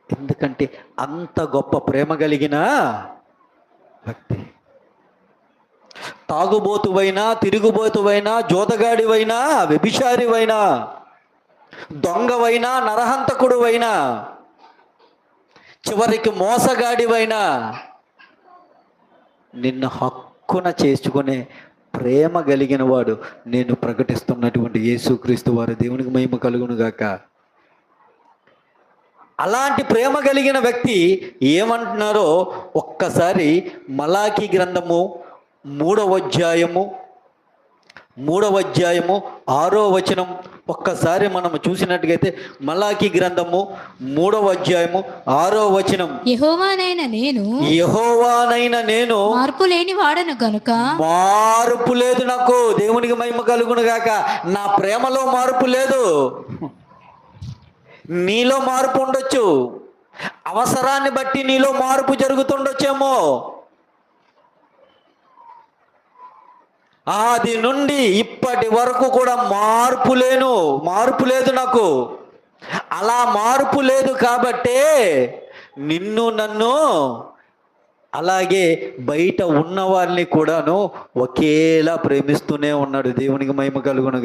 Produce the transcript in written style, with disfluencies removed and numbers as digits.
ఎందుకంటే అంత గొప్ప ప్రేమ కలిగిన భక్తి. తాగుబోతువైనా, తిరుగుబోతువైనా, జోతగాడివైనా, వ్యభిచారివైనా, దొంగవైనా, నరహంతకుడువైనా, చివరికి మోసగాడివైనా నిన్ను హక్కున చేసుకునే ప్రేమ కలిగిన వాడు నేను ప్రకటిస్తున్నటువంటి యేసుక్రీస్తు వారి. దేవునికి మహిమ కలుగును గాక. అలాంటి ప్రేమ కలిగిన వ్యక్తి ఏమంటున్నారో ఒక్కసారి మలాకీ గ్రంథము 3వ అధ్యాయము 6వ వచనం ఒక్కసారి మనము చూసినట్టుగైతే, మలాకీ గ్రంథము 3వ అధ్యాయము 6వ వచనం. యెహోవానైన నేను మార్పు లేని వాడను గనుక. మార్పు లేదు నాకు. దేవునికి మహిమ కలుగును గాక. నా ప్రేమలో మార్పు లేదు. నీలో మార్పు ఉండొచ్చు, అవసరాన్ని బట్టి నీలో మార్పు జరుగుతుండొచ్చేమో. ఆది నుండి ఇప్పటి వరకు కూడా మార్పు లేదు నాకు. అలా మార్పు లేదు కాబట్టే నిన్ను నన్ను అలాగే బయట ఉన్న వారిని కూడాను ఒకేలా ప్రేమిస్తూనే ఉన్నాడు. దేవునికి మహిమ కలుగును.